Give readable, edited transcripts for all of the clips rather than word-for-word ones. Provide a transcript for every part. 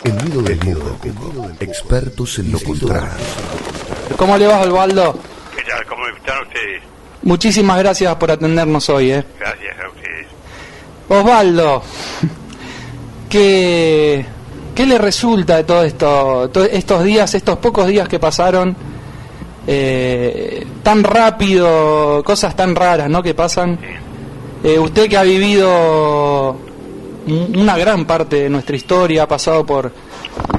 En Nido del Mundo, expertos en lo contrario. ¿Cómo le va, Osvaldo? ¿Qué tal? ¿Cómo están ustedes? Muchísimas gracias por atendernos hoy, Gracias a ustedes. Osvaldo, ¿qué le resulta de todo esto, estos días, estos pocos días que pasaron, tan rápido, cosas tan raras, ¿no?, que pasan? Sí. Usted que ha vivido una gran parte de nuestra historia, ha pasado por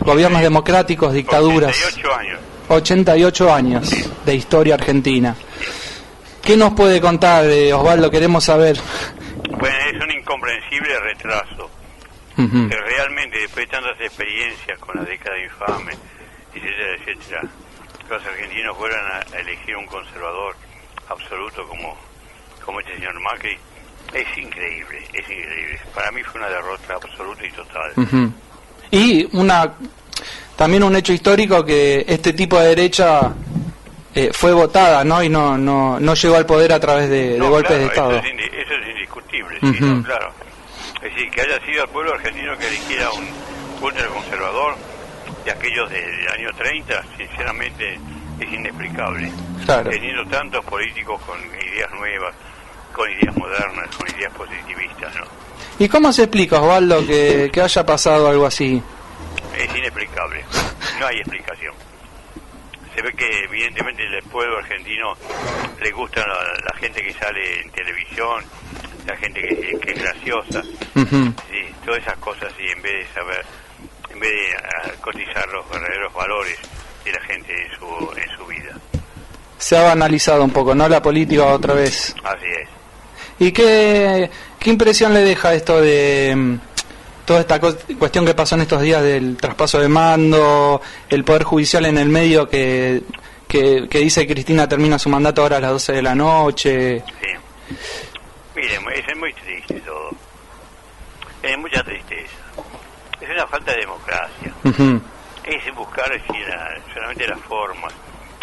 gobiernos democráticos, dictaduras. 88 años. 88 años de historia argentina. ¿Qué nos puede contar, Osvaldo? Queremos saber. Bueno, es un incomprensible retraso. Uh-huh. Que realmente, después de tantas experiencias con la década infame, etcétera, etcétera, los argentinos fueran a elegir un conservador absoluto como este señor Macri, es increíble, es increíble. Para mí fue una derrota absoluta y total. Uh-huh. Y también un hecho histórico, que este tipo de derecha fue votada, ¿no? Y no llegó al poder a través de golpes claro, de Estado. Eso es indiscutible, Uh-huh. sí, no, claro. Es decir, que haya sido el pueblo argentino que eligiera un ultraconservador de aquellos del año 30, sinceramente es inexplicable. Claro. Teniendo tantos políticos con ideas nuevas, con ideas modernas, con ideas positivistas, ¿no? ¿Y cómo se explica, Osvaldo, que haya pasado algo así? Es inexplicable, no hay explicación. Se ve que evidentemente el pueblo argentino le gusta la gente que sale en televisión, la gente que es graciosa, Uh-huh. sí, todas esas cosas, y en vez de cotizar los verdaderos valores de la gente en su vida. Se ha banalizado un poco, ¿no?, la política otra vez. Así es. ¿Y qué impresión le deja esto de toda esta cuestión que pasó en estos días del traspaso de mando, el Poder Judicial en el medio que dice que Cristina termina su mandato ahora a las 12 de la noche? Sí. Miren, es muy triste todo. Es mucha tristeza. Es una falta de democracia. Uh-huh. Es buscar solamente las formas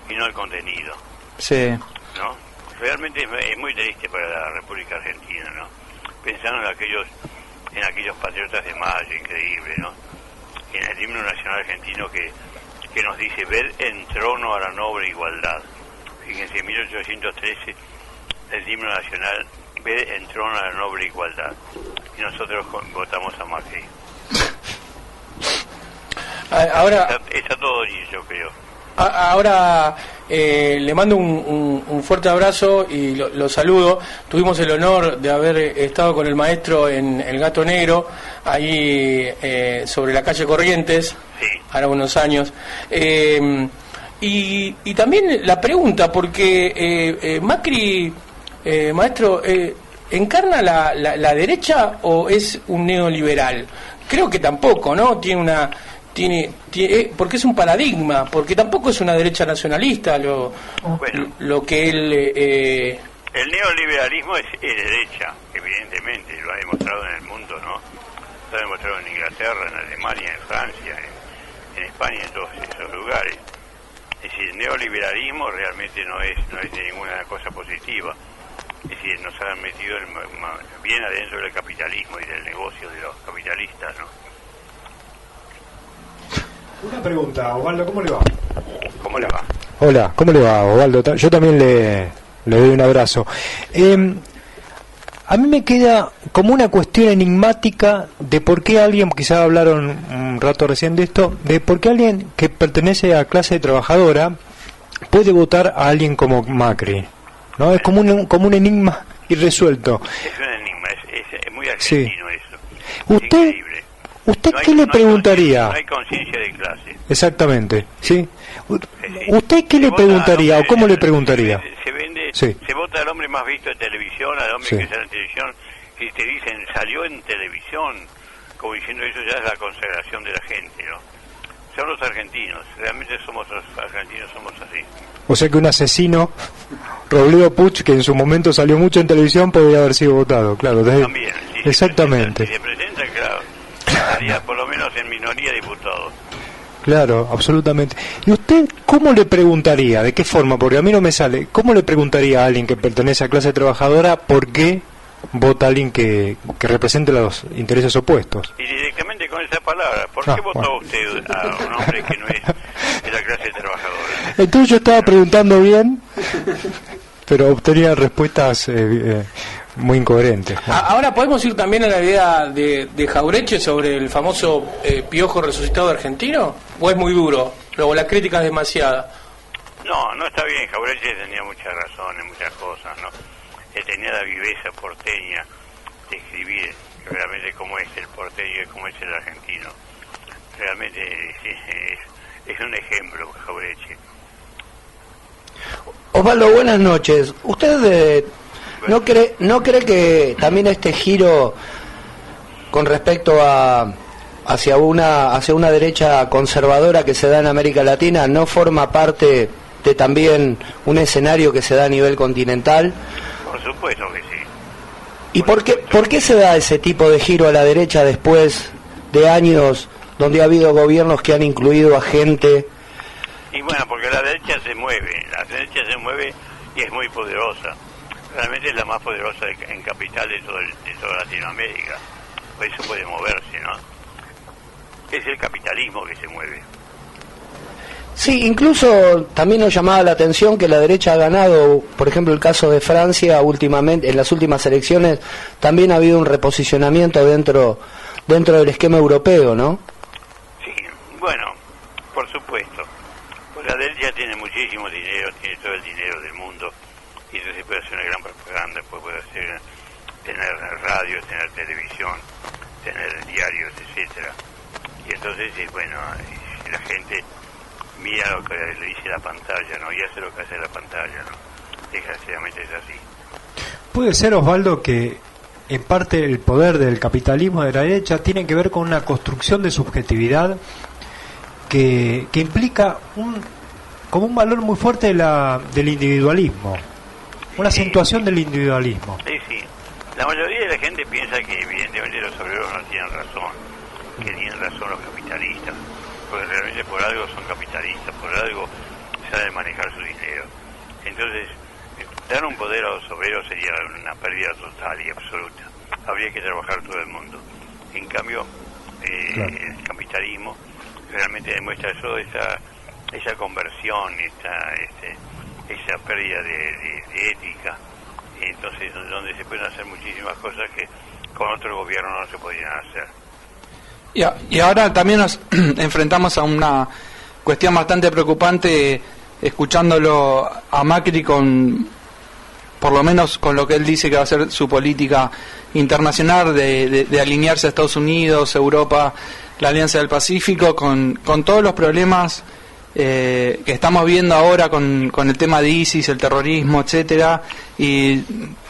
y no el contenido, Sí. ¿no? Realmente es muy triste para la República Argentina, ¿no? Pensando en aquellos patriotas de Mayo, increíble, ¿no? En el himno nacional argentino que nos dice: ver en trono a la noble igualdad. Fíjense, en 1813 el himno nacional: ver en trono a la noble igualdad. Y nosotros votamos a Macri. Ahora Está todo dicho, creo. Ahora le mando un fuerte abrazo y lo saludo. Tuvimos el honor de haber estado con el maestro en El Gato Negro, ahí sobre la calle Corrientes, Sí. ahora unos años. Y también la pregunta, porque Macri, maestro, ¿encarna la derecha o es un neoliberal? Creo que tampoco, ¿no? Tiene porque es un paradigma, porque tampoco es una derecha nacionalista lo que él... El neoliberalismo es derecha, evidentemente, lo ha demostrado en el mundo, ¿no? Lo ha demostrado en Inglaterra, en Alemania, en Francia, en España, en todos esos lugares. Es decir, el neoliberalismo realmente no es de ninguna cosa positiva. Es decir, nos han metido bien adentro del capitalismo y del negocio de los capitalistas, ¿no? Una pregunta, Osvaldo, ¿cómo le va? ¿Cómo le va? Hola, ¿cómo le va, Osvaldo? Yo también le doy un abrazo. A mí me queda como una cuestión enigmática de por qué alguien, quizás hablaron un rato recién de esto, de por qué alguien que pertenece a clase trabajadora puede votar a alguien como Macri, ¿no? Es como un enigma irresuelto. Es un enigma, es muy argentino eso. ¿Usted qué le preguntaría? No hay conciencia de clase. Exactamente, ¿sí? ¿Usted qué le preguntaría o cómo le preguntaría? Se vota al hombre más visto en televisión, al hombre Sí. que sale en televisión, y te dicen, salió en televisión, como diciendo eso ya es la consagración de la gente, ¿no? Son los argentinos, realmente somos los argentinos, somos así. O sea que un asesino, Robledo Puch, que en su momento salió mucho en televisión, podría haber sido votado, claro. También, si exactamente. Si se presenta, claro, estaría por lo menos en minoría diputados. Claro, absolutamente. ¿Y usted cómo le preguntaría? ¿De qué forma? Porque a mí no me sale. ¿Cómo le preguntaría a alguien que pertenece a clase trabajadora por qué vota a alguien que represente los intereses opuestos? Y directamente simplemente con esa palabra. ¿Por qué votó usted a un hombre que no es de la clase trabajadora? Entonces yo estaba preguntando bien, pero obtenía respuestas muy incoherentes. Ahora podemos ir también a la idea de Jauretche sobre el famoso piojo resucitado argentino, ¿o es muy duro? Luego la crítica es demasiada. No, no está bien. Jauretche tenía muchas razones, muchas cosas, ¿no? Él tenía la viveza porteña de escribir realmente cómo es el porteño y cómo es el argentino. Realmente es un ejemplo, Jauretche. Osvaldo, buenas noches. ¿Usted no cree que también este giro con respecto hacia una derecha conservadora que se da en América Latina no forma parte de también un escenario que se da a nivel continental? Por supuesto que sí. ¿Y por qué se da ese tipo de giro a la derecha después de años donde ha habido gobiernos que han incluido a gente? Y bueno, porque la derecha se mueve y es muy poderosa. Realmente es la más poderosa en capital de toda Latinoamérica. Por eso puede moverse, ¿no? Es el capitalismo que se mueve. Sí, incluso también nos llamaba la atención que la derecha ha ganado, por ejemplo el caso de Francia últimamente, en las últimas elecciones también ha habido un reposicionamiento dentro del esquema europeo, ¿no? Sí, bueno, por supuesto. Pues la derecha tiene muchísimo dinero, tiene todo el dinero del mundo, y entonces puede hacer una gran propaganda, puede tener radio, tener televisión, tener diarios, etcétera. Y entonces, bueno, si la gente mira lo que le dice la pantalla, ¿no? Y hace lo que hace la pantalla, ¿no? Desgraciadamente es así. Puede ser, Osvaldo, que en parte el poder del capitalismo de la derecha tiene que ver con una construcción de subjetividad que implica como un valor muy fuerte del individualismo, una acentuación del individualismo. Sí, sí. La mayoría de la gente piensa que evidentemente los obreros no tienen razón, que tienen razón los capitalistas, porque realmente por algo son capitalistas, por algo saben manejar su dinero. Entonces, dar un poder a los obreros sería una pérdida total y absoluta. Habría que trabajar todo el mundo. En cambio, claro, el capitalismo realmente demuestra eso, esa conversión, esa pérdida de ética. Entonces, donde se pueden hacer muchísimas cosas que con otro gobierno no se podrían hacer. Y ahora también nos enfrentamos a una cuestión bastante preocupante, escuchándolo a Macri por lo menos con lo que él dice que va a ser su política internacional de alinearse a Estados Unidos, Europa, la Alianza del Pacífico, con todos los problemas que estamos viendo ahora con el tema de ISIS, el terrorismo, etcétera, y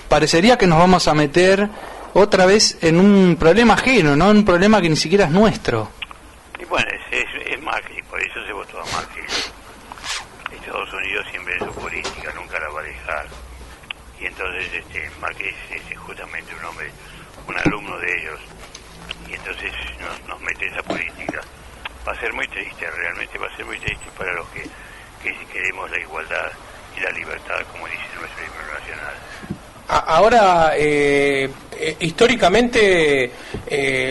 parecería que nos vamos a meter otra vez en un problema ajeno, no un problema que ni siquiera es nuestro. Y bueno, es Macri, por eso se votó a Macri. Estados Unidos siempre en su política nunca la va a dejar. Y entonces Macri es justamente un alumno de ellos. Y entonces nos mete esa política. Va a ser muy triste, realmente va a ser muy triste para los que queremos la igualdad y la libertad, como dice nuestro himno nacional. Ahora, históricamente,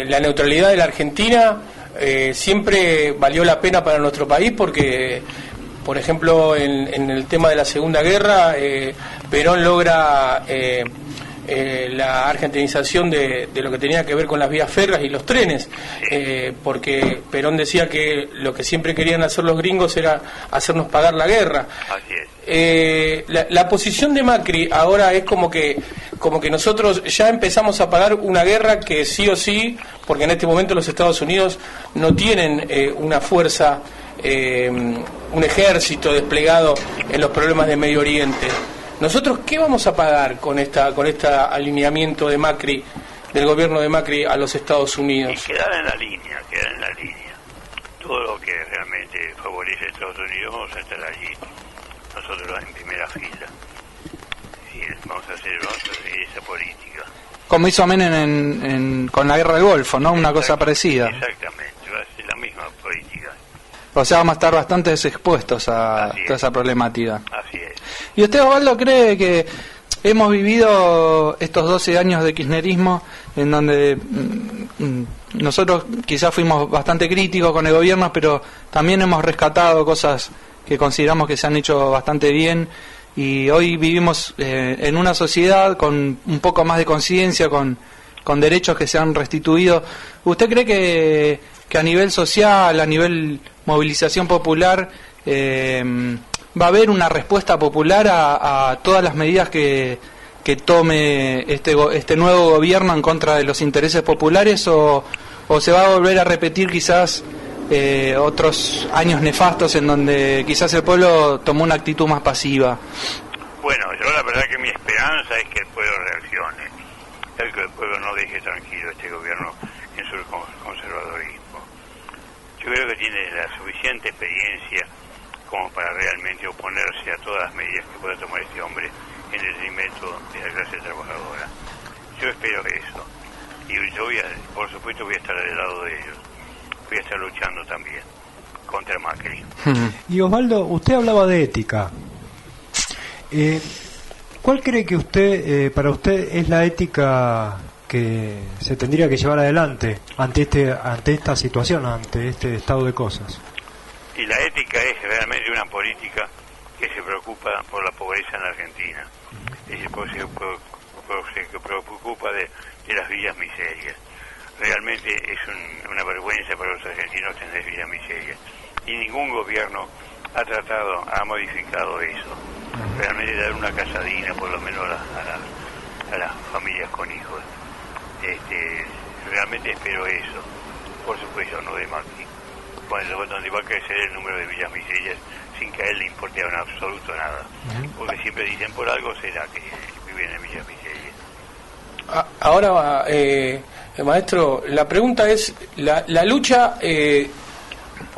la neutralidad de la Argentina siempre valió la pena para nuestro país porque, por ejemplo, en el tema de la Segunda Guerra, Perón logra la argentinización de lo que tenía que ver con las vías férreas y los trenes, porque Perón decía que lo que siempre querían hacer los gringos era hacernos pagar la guerra. Así es. La posición de Macri ahora es como que nosotros ya empezamos a pagar una guerra que sí o sí, porque en este momento los Estados Unidos no tienen una fuerza, un ejército desplegado en los problemas de Medio Oriente. ¿Nosotros qué vamos a pagar con este alineamiento de Macri, del gobierno de Macri a los Estados Unidos? Y quedar en la línea. Todo lo que realmente favorece a Estados Unidos vamos a estar allí, nosotros en primera fila. Sí, vamos a seguir esa política. Como hizo Menem con la guerra del Golfo, ¿no? Una cosa parecida. Exactamente, va a ser la misma política. O sea, vamos a estar bastante expuestos a toda esa problemática. Así es. ¿Y usted, Osvaldo, cree que hemos vivido estos 12 años de kirchnerismo en donde nosotros quizás fuimos bastante críticos con el gobierno, pero también hemos rescatado cosas que consideramos que se han hecho bastante bien, y hoy vivimos en una sociedad con un poco más de conciencia, con derechos que se han restituido. ¿Usted cree que a nivel social, a nivel movilización popular, va a haber una respuesta popular a todas las medidas que tome este nuevo gobierno en contra de los intereses populares, o se va a volver a repetir quizás otros años nefastos en donde quizás el pueblo tomó una actitud más pasiva? Bueno, yo la verdad que mi esperanza es que el pueblo reaccione, es que el pueblo no deje tranquilo a este gobierno en su conservadorismo. Yo creo que tiene la suficiente experiencia como para realmente oponerse a todas las medidas que pueda tomar este hombre en el detrimento de la clase trabajadora. Yo espero eso, y yo por supuesto voy a estar del lado de ellos, voy a estar luchando también contra Macri. Y Osvaldo, usted hablaba de ética. ¿Cuál cree que para usted es la ética que se tendría que llevar adelante ante esta situación, ante este estado de cosas? Y la ética es realmente una política que se preocupa por la pobreza en Argentina, y se preocupa de las villas miserias. Realmente es una vergüenza para los argentinos tener villas miserias, y ningún gobierno ha modificado eso. Realmente dar una casadina por lo menos a las familias con hijos. Realmente espero eso, por supuesto no de Macri, donde va a crecer el número de villas miserias sin que a él le importe en absoluto nada, porque siempre dicen por algo será que viven en villas miserias. Ahora, maestro, la pregunta es, la lucha,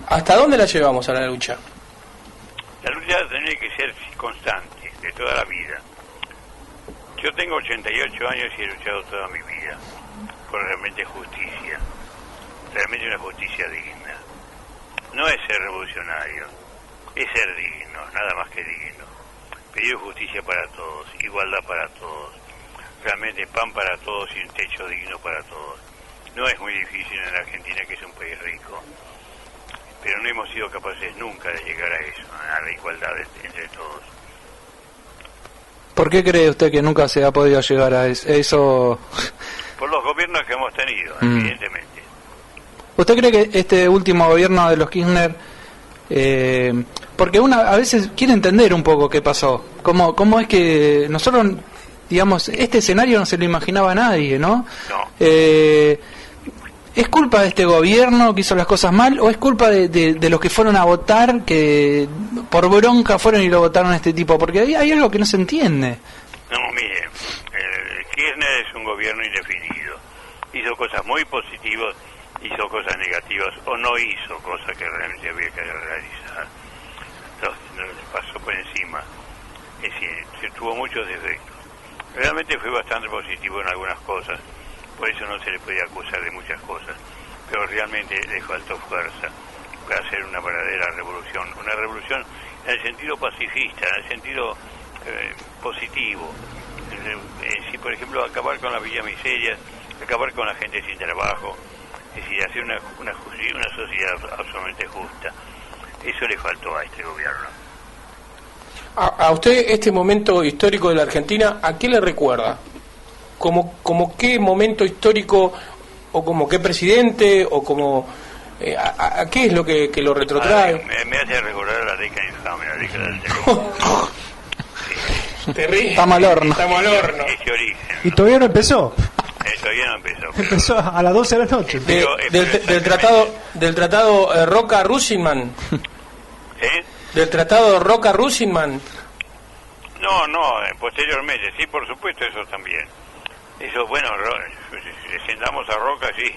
¿hasta dónde la llevamos a la lucha? La lucha tiene que ser constante, de toda la vida. Yo tengo 88 años y he luchado toda mi vida por realmente justicia, realmente una justicia digna. No es ser revolucionario, es ser digno, nada más que digno. Pedir justicia para todos, igualdad para todos, realmente pan para todos y un techo digno para todos. No es muy difícil en la Argentina, que es un país rico, pero no hemos sido capaces nunca de llegar a eso, a la igualdad entre todos. ¿Por qué cree usted que nunca se ha podido llegar a eso? Por los gobiernos que hemos tenido, evidentemente. ¿Usted cree que este último gobierno de los Kirchner, porque uno a veces quiere entender un poco qué pasó, cómo es que nosotros, digamos, este escenario no se lo imaginaba a nadie, ¿no? No. ¿Es culpa de este gobierno que hizo las cosas mal, o es culpa de los que fueron a votar, que por bronca fueron y lo votaron a este tipo? Porque hay algo que no se entiende. No, mire, Kirchner es un gobierno indefinido. Hizo cosas muy positivas, hizo cosas negativas, o no hizo cosas que realmente había que realizar. Pasó por encima. Es decir, se tuvo muchos defectos. Realmente fue bastante positivo en algunas cosas, por eso no se le puede acusar de muchas cosas, pero realmente le faltó fuerza para hacer una verdadera revolución, una revolución en el sentido pacifista, en el sentido positivo. Si, por ejemplo, acabar con la villa miseria, acabar con la gente sin trabajo, es decir, hacer una sociedad absolutamente justa. Eso le faltó a este gobierno. A usted este momento histórico de la Argentina, ¿a qué le recuerda? ¿Como qué momento histórico, o como qué presidente, o como a qué es lo que lo retrotrae? Me hace recordar la década infame, la década del terror. Terrible. Estamos al horno. Ese origen. ¿Y todavía no empezó? Todavía no empezó. Empezó a las 12 de la noche. Del tratado Roca-Rusinman. Del tratado Roca-Rusinman. No, posteriormente, sí, por supuesto, eso también. Eso, bueno, le sentamos a Roca, sí.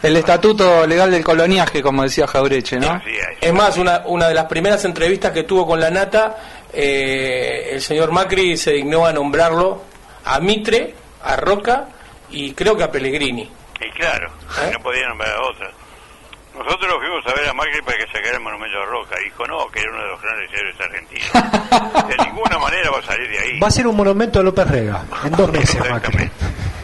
El estatuto legal del coloniaje, como decía Jaureche, ¿no? Sí, es más, una de las primeras entrevistas que tuvo con la Nata, el señor Macri se dignó a nombrarlo a Mitre, a Roca y creo que a Pellegrini. Y claro, no podía nombrar a otros. Nosotros lo fuimos a ver a Macri para que sacara el monumento a Roca. Dijo no, que era uno de los grandes héroes argentinos. De ninguna manera va a salir de ahí. Va a ser un monumento a López Rega en 2 meses, Macri. Exactamente.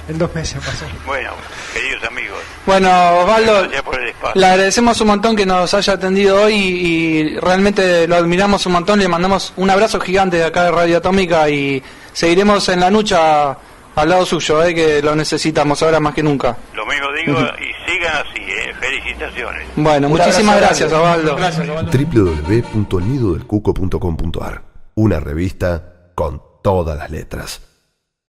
En 2 meses pasó. Bueno, queridos amigos, Bueno, Osvaldo, gracias por el espacio. le agradecemos un montón que nos haya atendido hoy y realmente lo admiramos un montón. Le mandamos un abrazo gigante de acá de Radio Atómica y seguiremos en la lucha al lado suyo, que lo necesitamos ahora más que nunca. Lo mismo digo y sigan así, felicitaciones. Bueno, Un muchísimas abrazo gracias, Osvaldo. Gracias, Osvaldo. www.elnidodelcuco.com.ar. Una revista con todas las letras.